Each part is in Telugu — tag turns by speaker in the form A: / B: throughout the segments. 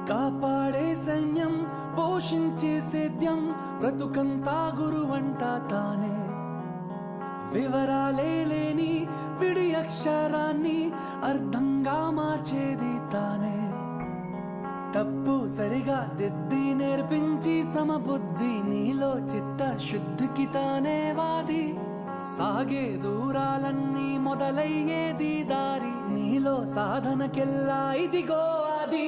A: కాపాడే సైన్యం పోషించే సేద్యం బ్రతుకంతా గురువంట తానే వివరాలే లేని విడి అక్షరాన్ని అర్థంగా మార్చేది తానే తప్పు సరిగా దిద్ది నేర్పించి సమబుద్ధి నీలో చిత్త శుద్ధికి తానే వాది సాగే దూరాలన్నీ మొదలయ్యేది దారి నీలో సాధనకెల్లా ఇదిగో అది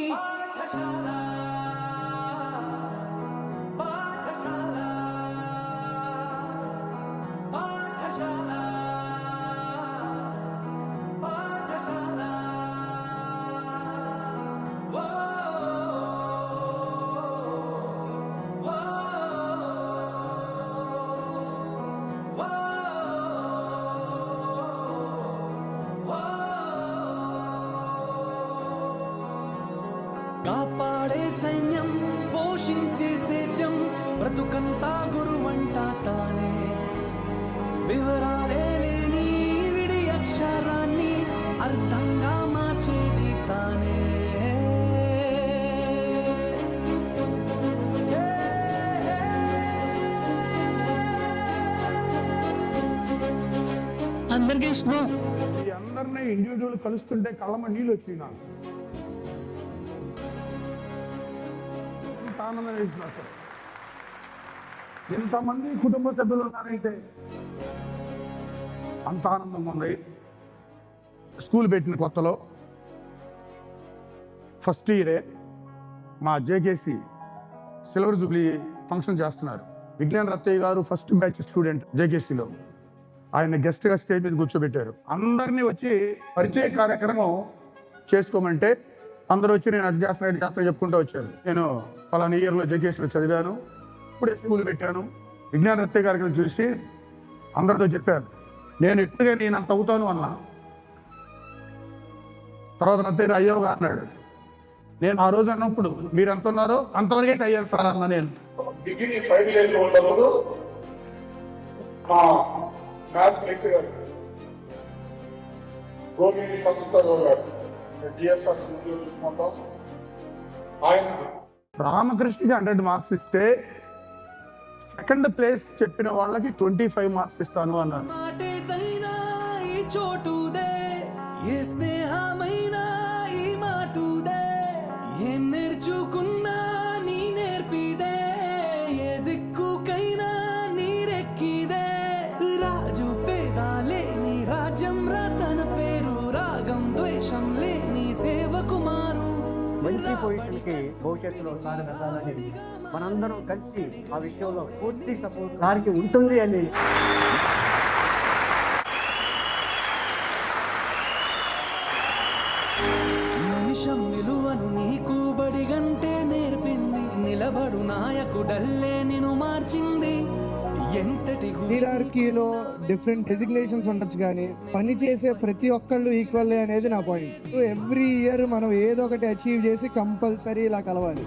A: కాపాడే సైన్యం పోషించే సేద్యం బ్రతుకంతా గురువంట తానే వివరాలే లేని విడి అక్షరాన్ని అర్థంగా మార్చేది తానే
B: అందరికీ స్నో
C: ఈ అందరినీ ఇండివిజువల్ కలుస్తుంటే కళ్ళమ నీళ్ళు వచ్చినాయి నాకు ఆనందం వేసిన అసలు ఎంతమంది కుటుంబ సభ్యులు ఉన్నారైతే అంత ఆనందంగా ఉంది. స్కూల్ పెట్టిన కొత్తలో ఫస్ట్ ఇయరే మా జేకేసి సిల్వర్ జూబ్లీ ఫంక్షన్ చేస్తున్నారు. విజ్ఞాన్ రత్తయ్య గారు ఫస్ట్ బ్యాచ్ స్టూడెంట్ జేకేసీలో. ఆయన గెస్ట్గా స్టేజ్ మీద కూర్చోబెట్టారు. అందరినీ వచ్చి పరిచయ కార్యక్రమం చేసుకోమంటే అందరూ వచ్చి నేను అది చేస్తున్నా చెప్పుకుంటూ వచ్చారు. నేను పలానా ఇయర్లో జేకేసీలో చదివాను, ఇప్పుడే స్కూల్ పెట్టాను. విజ్ఞాన రత్తయ్య గారికి చూసి అందరితో చెప్పాను, నేను ఎప్పుడుగా నేను అంత అవుతాను అన్నా. తర్వాత రత్తయ్య అయ్యావుగా అన్నాడు. నేను ఆ రోజు అన్నప్పుడు మీరు ఎంత ఉన్నారో అంతవరకైతే అయ్యాను సార్ అన్నా. నేను డిగ్రీ ఫైనల్ ఇయర్లో ఉన్నప్పుడు మా క్లాస్ లెక్చరర్ గోవింద్ సంస్థలో ఆయన రామకృష్ణకి 100 మార్క్స్ ఇస్తే సెకండ్ ప్లేస్ చెప్పిన వాళ్ళకి 25 మార్క్స్ ఇస్తాను అన్నాను.
A: ఏం నేర్చుకున్నా నీ నేర్పిదే ఏ దిక్కుకైనా నీరెక్కిదే రాజు పేదాలే నీ రాజ్యం రతన పేరు రాగం ద్వేషం లేని సేవకుమారు
D: మంచి పొజిషన్కి భవిష్యత్తులో సార్ వెళ్ళాలని మనందరం కలిసి ఆ విషయంలో పూర్తి సపోర్ట్ సార్కి ఉంటుంది అని
A: నిమిషం విలువను నీకు బడిగంటే నేర్పింది నిలబడు నాయకుడల్లే నిన్ను మార్చింది. ఎంతటి
E: హీరార్కీలో డిఫరెంట్ డెసిగ్నేషన్స్ ఉండొచ్చు, కానీ పని చేసే ప్రతి ఒక్కళ్ళు ఈక్వల్ అనేది నా పాయింట్. ఎవ్రీ ఇయర్ మనం ఏదో ఒకటి అచీవ్ చేసి కంపల్సరీ ఇలా కలవాలి.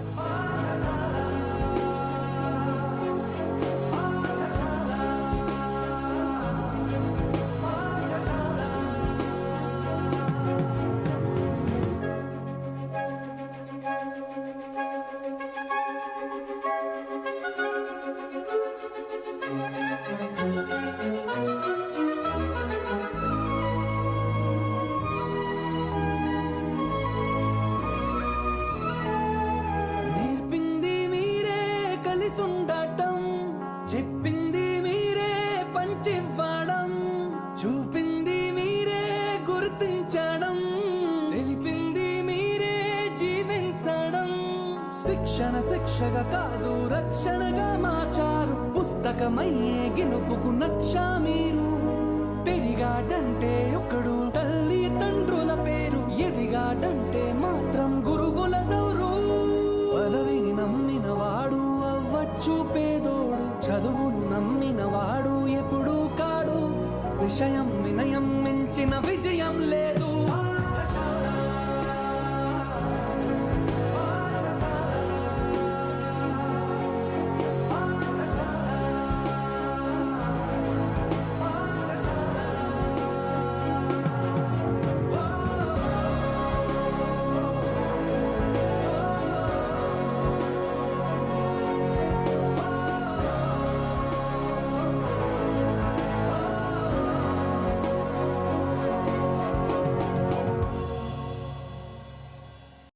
A: చెప్పింది మీరే పంచివ్వడం, చూపింది మీరే గుర్తించడం, తెలిపింది మీరే జీవించడం. శిక్షగా కాదు రక్షణగా మార్చారు. పుస్తకమయ్యే గెలుపుకు నక్ష మీరు. పెరిగాడంటే ఒకడు తల్లి తండ్రుల పేరు, ఎదిగాడంటే